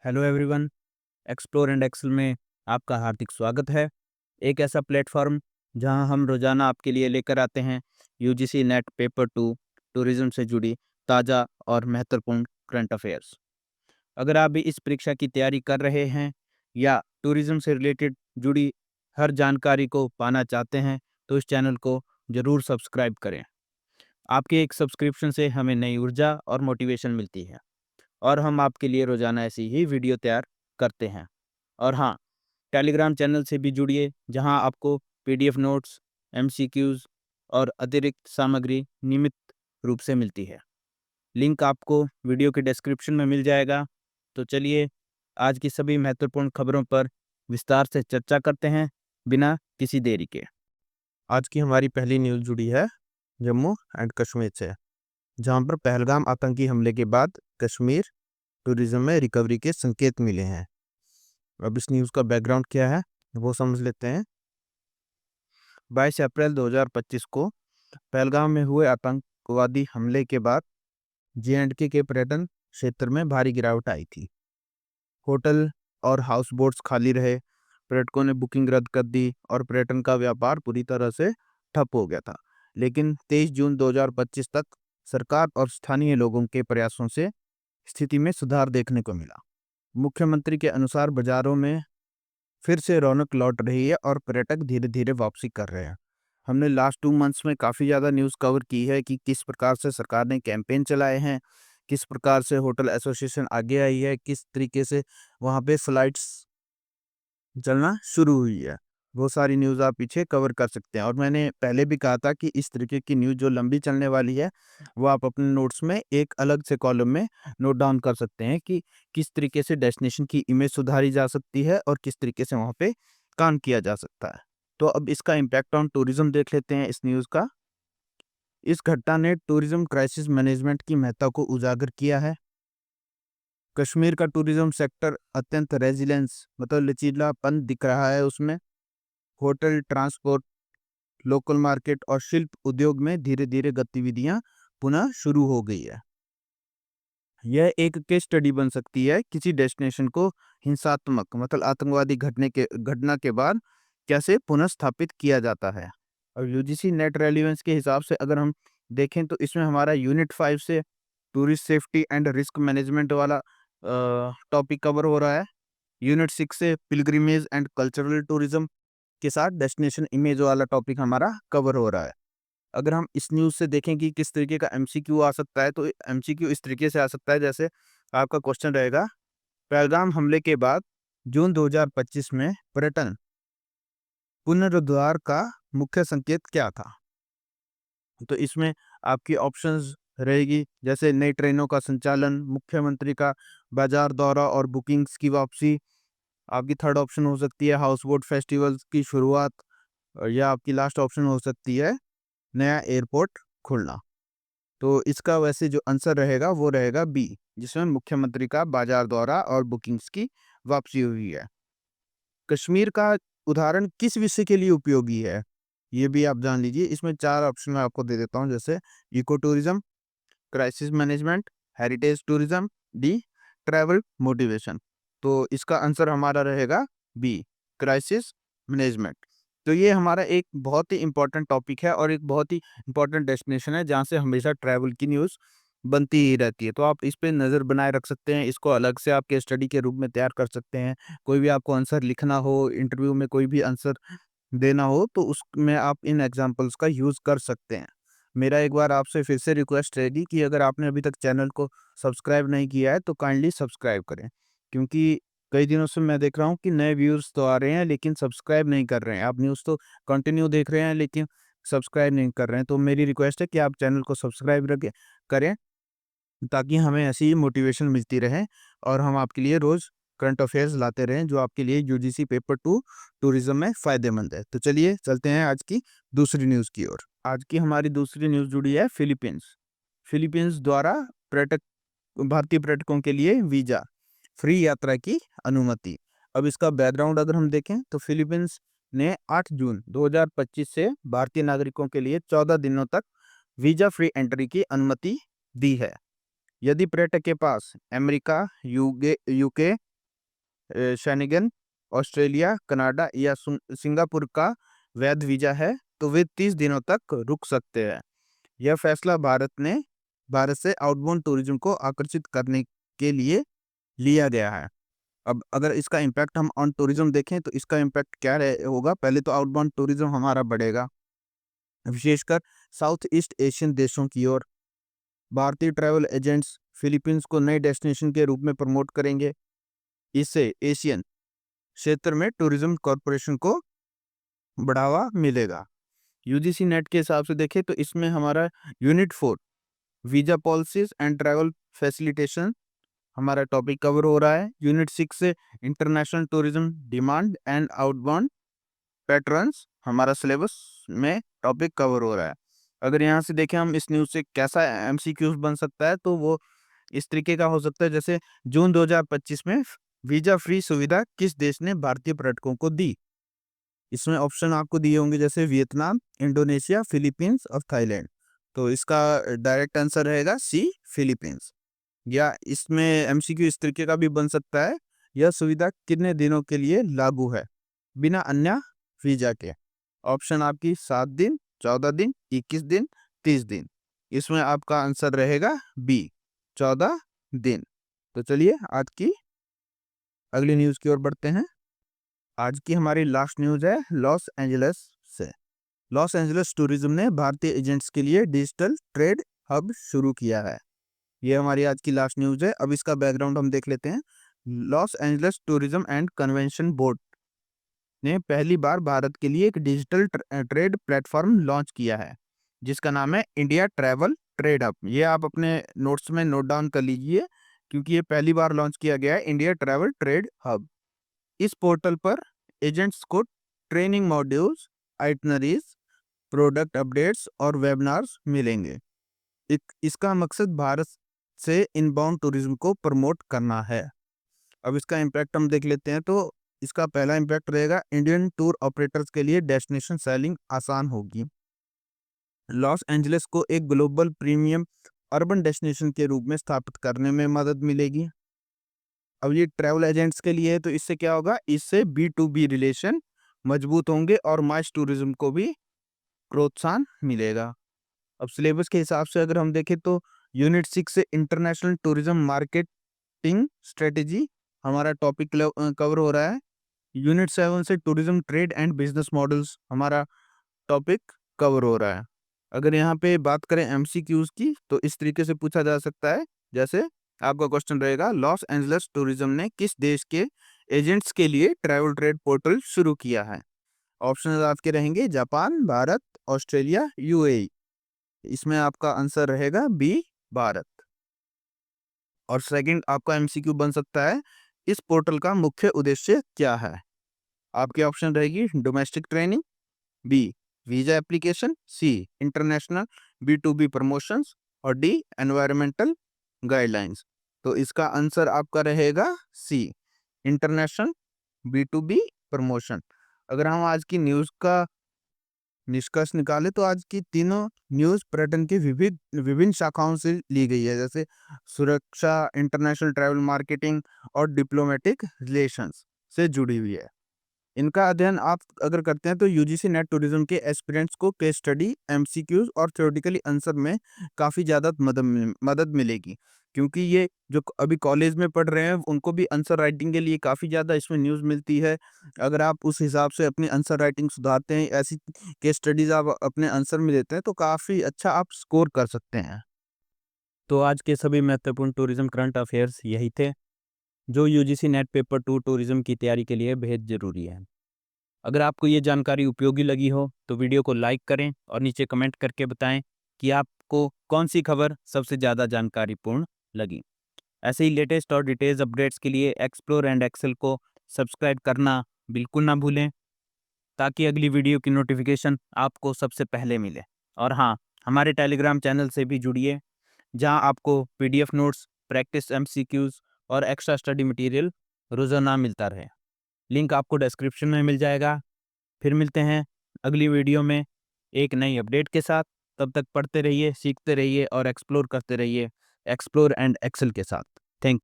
Hello everyone. Explore and excel में आपका हार्दिक स्वागत है। एक ऐसा प्लेटफॉर्म जहां हम रोजाना आपके लिए लेकर आते हैं UGC net paper two tourism से जुड़ी ताज़ा और महत्वपूर्ण करंट अफेयर्स। अगर आप भी इस परीक्षा की तैयारी कर रहे हैं या टूरिज्म से रिलेटेड जुड़ी हर जानकारी को पाना चाहते हैं तो इस चैनल को ज़रूर सब्सक्राइब करें। आपके एक सब्सक्रिप्शन से हमें नई ऊर्जा और मोटिवेशन मिलती है और हम आपके लिए रोजाना ऐसी ही वीडियो तैयार करते हैं। और हाँ, टेलीग्राम चैनल से भी जुड़िए जहां आपको पीडीएफ नोट्स, एमसीक्यूज और अतिरिक्त सामग्री नियमित रूप से मिलती है। लिंक आपको वीडियो के डिस्क्रिप्शन में मिल जाएगा। तो चलिए आज की सभी महत्वपूर्ण खबरों पर विस्तार से चर्चा करते हैं बिना किसी देरी के। आज की हमारी पहली न्यूज़ जुड़ी है जम्मू एंड कश्मीर से, जहां पर पहलगाम आतंकी हमले के बाद कश्मीर टूरिज्म में रिकवरी के संकेत मिले हैं। अब इस न्यूज़ का बैकग्राउंड क्या है वो समझ लेते हैं। 22 अप्रैल 2025 को पहलगाम में हुए आतंकवादी हमले के बाद जे&के के पर्यटन क्षेत्र में भारी गिरावट आई थी। होटल और हाउस बोट्स खाली रहे, पर्यटकों ने बुकिंग रद्द कर दी और पर्यटन का व्यापार पूरी तरह से ठप हो गया था। लेकिन 23 जून 2025 तक सरकार और स्थानीय लोगों के प्रयासों से स्थिति में सुधार देखने को मिला। मुख्यमंत्री के अनुसार बाजारों में फिर से रौनक लौट रही है और पर्यटक धीरे धीरे वापसी कर रहे हैं। हमने लास्ट 2 मंथ्स में काफ़ी ज़्यादा न्यूज़ कवर की है कि किस प्रकार से सरकार ने कैंपेन चलाए हैं, किस प्रकार से होटल एसोसिएशन आगे आई है, किस तरीके से वहाँ पे फ्लाइट्स चलना शुरू हुई है। वो सारी न्यूज़ आप पीछे कवर कर सकते हैं। और मैंने पहले भी कहा था कि इस तरीके की न्यूज़ जो लंबी चलने वाली है, वो आप अपने नोट्स में एक अलग से कॉलम में नोट डाउन कर सकते हैं कि किस तरीके से डेस्टिनेशन की इमेज सुधारी जा सकती है और किस तरीके से वहाँ पे काम किया जा सकता है। तो अब इसका इम्पैक्ट ऑन टूरिज्म देख लेते हैं इस न्यूज़ का। इस घटना ने टूरिज्म क्राइसिस मैनेजमेंट की महत्ता को उजागर किया है। कश्मीर का टूरिज्म सेक्टर अत्यंत रेजिलेंस मतलब लचीलापन दिख रहा है उसमें। होटल, ट्रांसपोर्ट, लोकल मार्केट और शिल्प उद्योग में धीरे धीरे गतिविधियां पुनः शुरू हो गई है। यह एक केस स्टडी बन सकती है किसी डेस्टिनेशन को हिंसात्मक मतलब आतंकवादी घटना के बाद कैसे पुनः स्थापित किया जाता है। और यूजीसी नेट रेलिवेंस के हिसाब से अगर हम देखें तो इसमें हमारा यूनिट 5 से tourist safety and risk management वाला टॉपिक कवर हो रहा है। यूनिट 6 से पिलग्रिमेज एंड कल्चरल टूरिज्म के साथ डेस्टिनेशन इमेज वाला टॉपिक हमारा कवर हो रहा है। अगर हम इस न्यूज़ से देखें कि किस तरीके का एमसीक्यू आ सकता है, तो एमसीक्यू इस तरीके से आ सकता है जैसे आपका क्वेश्चन रहेगा, पहलगाम हमले के बाद जून 2025 में पर्यटन पुनरुद्धार का मुख्य संकेत क्या था? तो इसमें आपकी ऑप्शंस रहेगी जैसे नई ट्रेनों का संचालन, मुख्यमंत्री का बाजार दौरा और बुकिंग्स की वापसी। आपकी थर्ड ऑप्शन हो सकती है हाउस बोट फेस्टिवल्स की शुरुआत, और या आपकी लास्ट ऑप्शन हो सकती है नया एयरपोर्ट खुलना। तो इसका वैसे जो आंसर रहेगा वो रहेगा बी, जिसमें मुख्यमंत्री का बाजार दौरा और बुकिंग्स की वापसी हुई है। कश्मीर का उदाहरण किस विषय के लिए उपयोगी है, ये भी आप जान लीजिए। इसमें 4 ऑप्शन मैं आपको दे देता हूँ जैसे eco tourism, crisis management, heritage tourism, the travel motivation. तो इसका आंसर हमारा रहेगा बी, क्राइसिस मैनेजमेंट। तो ये हमारा एक बहुत ही इंपॉर्टेंट टॉपिक है और एक बहुत ही इंपॉर्टेंट डेस्टिनेशन है जहाँ से हमेशा ट्रैवल की न्यूज़ बनती ही रहती है। तो आप इस पे नज़र बनाए रख सकते हैं, इसको अलग से आपके स्टडी के रूप में तैयार कर सकते हैं। कोई भी आपको आंसर लिखना हो, इंटरव्यू में कोई भी आंसर देना हो तो उसमें आप इन एग्जाम्पल्स का यूज़ कर सकते हैं। मेरा एक बार आपसे फिर से रिक्वेस्ट रहेगी कि अगर आपने अभी तक चैनल को सब्सक्राइब नहीं किया है तो काइंडली सब्सक्राइब करें, क्योंकि कई दिनों से मैं देख रहा हूँ कि नए व्यूअर्स तो आ रहे हैं लेकिन सब्सक्राइब नहीं कर रहे हैं। आप न्यूज़ तो कंटिन्यू देख रहे हैं लेकिन सब्सक्राइब नहीं कर रहे हैं। तो मेरी रिक्वेस्ट है कि आप चैनल को सब्सक्राइब करें ताकि हमें ऐसी ही मोटिवेशन मिलती रहे और हम आपके लिए रोज़ करंट अफेयर्स लाते रहें जो आपके लिए यूजीसी पेपर 2 टूरिज्म में फ़ायदेमंद है। तो चलिए चलते हैं आज की दूसरी न्यूज़ की ओर। आज की हमारी दूसरी न्यूज़ जुड़ी है फिलीपींस। फिलीपींस द्वारा पर्यटक भारतीय पर्यटकों के लिए वीज़ा फ्री यात्रा की अनुमति। अब इसका बैकग्राउंड अगर हम देखें तो फिलीपींस ने 8 जून 2025 से भारतीय नागरिकों के लिए 14 दिनों तक वीज़ा फ्री एंट्री की अनुमति दी है। यदि पर्यटक के पास America, UK Schengen, Australia, Canada या सिंगापुर का वैध वीजा है तो वे 30 दिनों तक रुक सकते हैं। यह फैसला भारत से आउटबाउंड टूरिज्म को आकर्षित करने के लिए लिया गया है। अब अगर इसका इम्पैक्ट हम ऑन टूरिज्म देखें तो इसका इम्पैक्ट क्या होगा। पहले तो आउटबाउंड टूरिज्म हमारा बढ़ेगा, विशेषकर साउथ ईस्ट एशियन देशों की ओर। भारतीय ट्रैवल एजेंट्स फिलीपींस को नए डेस्टिनेशन के रूप में प्रमोट करेंगे। इससे एशियन क्षेत्र में टूरिज्म कॉरपोरेशन को बढ़ावा मिलेगा। यूजीसी नेट के हिसाब से देखें तो इसमें हमारा unit 4 visa policies and travel facilitation हमारा टॉपिक कवर हो रहा है। यूनिट 6 से international tourism demand and outbound patterns हमारा सिलेबस में टॉपिक कवर हो रहा है। अगर यहाँ से देखें हम इस न्यूज़ से कैसा एमसीक्यूज बन सकता है तो वो इस तरीके का हो सकता है, जैसे जून 2025 में वीजा फ्री सुविधा किस देश ने भारतीय पर्यटकों को दी। इसमें ऑप्शन आपको दिए होंगे जैसे वियतनाम, इंडोनेशिया, फिलीपींस और थाईलैंड। तो इसका डायरेक्ट आंसर रहेगा सी, फिलीपींस। या इसमें एमसीक्यू इस तरीके का भी बन सकता है, यह सुविधा कितने दिनों के लिए लागू है बिना अन्य वीजा के। ऑप्शन आपकी 7 दिन, 14 दिन, 21 दिन, 30 दिन। इसमें आपका आंसर रहेगा बी, 14 दिन। तो चलिए आज की अगली न्यूज़ की ओर बढ़ते हैं। आज की हमारी लास्ट न्यूज़ है लॉस एंजलिस से। लॉस एंजलिस टूरिज्म ने भारतीय एजेंट्स के लिए डिजिटल ट्रेड हब शुरू किया है। ये हमारी आज की लास्ट न्यूज़ है। अब इसका बैकग्राउंड हम देख लेते हैं। Los Angeles tourism and convention board ने पहली बार भारत के लिए एक डिजिटल ट्रेड प्लेटफॉर्म लॉन्च किया है जिसका नाम है इंडिया ट्रैवल ट्रेड हब। ये आप अपने नोट्स में नोट डाउन कर लीजिए क्योंकि ये पहली बार लॉन्च किया गया है, इंडिया ट्रैवल ट्रेड हब। इस पोर्टल पर एजेंट्स को training modules, itineraries, product updates और वेबिनार्स मिलेंगे। इसका मकसद भारत से इनबाउंड टूरिज्म को प्रमोट करना है। अब इसका इम्पैक्ट हम देख लेते हैं। तो इसका पहला इम्पैक्ट रहेगा इंडियन टूर ऑपरेटर्स के लिए डेस्टिनेशन सेलिंग आसान होगी। लॉस एंजलिस को एक ग्लोबल प्रीमियम अर्बन डेस्टिनेशन के रूप में स्थापित करने में मदद मिलेगी। अब ये ट्रैवल एजेंट्स के लिए है तो इससे क्या होगा, इससे B2B रिलेशन मजबूत होंगे और मास टूरिज्म को भी प्रोत्साहन मिलेगा। अब सिलेबस के हिसाब से अगर हम देखें तो यूनिट 6 से इंटरनेशनल टूरिज्म मार्केटिंग स्ट्रेटेजी हमारा टॉपिक कवर हो रहा है। यूनिट 7 से tourism trade and business models हमारा टॉपिक कवर हो रहा है। अगर यहाँ पे बात करें एमसीक्यूज की तो इस तरीके से पूछा जा सकता है, जैसे आपका क्वेश्चन रहेगा लॉस एंजलिस टूरिज्म ने किस देश के एजेंट्स के लिए ट्रैवल ट्रेड पोर्टल शुरू किया है। ऑप्शन आपके रहेंगे जापान, भारत, ऑस्ट्रेलिया, यूएई। इसमें आपका आंसर रहेगा बी, भारत। और सेकंड आपका एमसीक्यू बन सकता है इस पोर्टल का मुख्य उद्देश्य क्या है। आपके ऑप्शन रहेगी domestic training, B visa application, C international B2B promotions और डी एनवायरमेंटल गाइडलाइंस। तो इसका आंसर आपका रहेगा सी, इंटरनेशनल B2B प्रमोशन। अगर हम आज की न्यूज़ का निष्कर्ष निकाले तो आज की तीनों न्यूज़ पर्यटन की विभिन्न शाखाओं से ली गई है, जैसे सुरक्षा, इंटरनेशनल ट्रैवल मार्केटिंग और डिप्लोमेटिक रिलेशंस से जुड़ी हुई है। इनका अध्ययन आप अगर करते हैं तो यूजीसी नेट टूरिज्म के एस्पिरेंट्स को केस स्टडी, एमसीक्यूज और थ्योरेटिकली आंसर में काफ़ी ज़्यादा मदद मिलेगी, क्योंकि ये जो अभी कॉलेज में पढ़ रहे हैं उनको भी आंसर राइटिंग के लिए काफ़ी ज़्यादा इसमें न्यूज़ मिलती है। अगर आप उस हिसाब से अपनी आंसर राइटिंग सुधारते हैं, ऐसी केस स्टडीज आप अपने आंसर में देते हैं तो काफ़ी अच्छा आप स्कोर कर सकते हैं। तो आज के सभी महत्वपूर्ण टूरिज्म करंट अफेयर्स यही थे जो यूजीसी नेट पेपर 2 टूरिज्म की तैयारी के लिए बेहद ज़रूरी है। अगर आपको ये जानकारी उपयोगी लगी हो तो वीडियो को लाइक करें और नीचे कमेंट करके बताएं कि आपको कौन सी खबर सबसे ज़्यादा जानकारीपूर्ण लगी। ऐसे ही लेटेस्ट और डिटेल्स अपडेट्स के लिए एक्सप्लोर एंड एक्सेल को सब्सक्राइब करना बिल्कुल ना भूलें ताकि अगली वीडियो की नोटिफिकेशन आपको सबसे पहले मिले। और हाँ, हमारे टेलीग्राम चैनल से भी जुड़िए जहां आपको PDF नोट्स, प्रैक्टिस MCQs और एक्स्ट्रा स्टडी मटेरियल रोज़ाना मिलता रहे। लिंक आपको डिस्क्रिप्शन में मिल जाएगा। फिर मिलते हैं अगली वीडियो में एक नई अपडेट के साथ। तब तक पढ़ते रहिए, सीखते रहिए और एक्सप्लोर करते रहिए एक्सप्लोर एंड एक्सेल के साथ।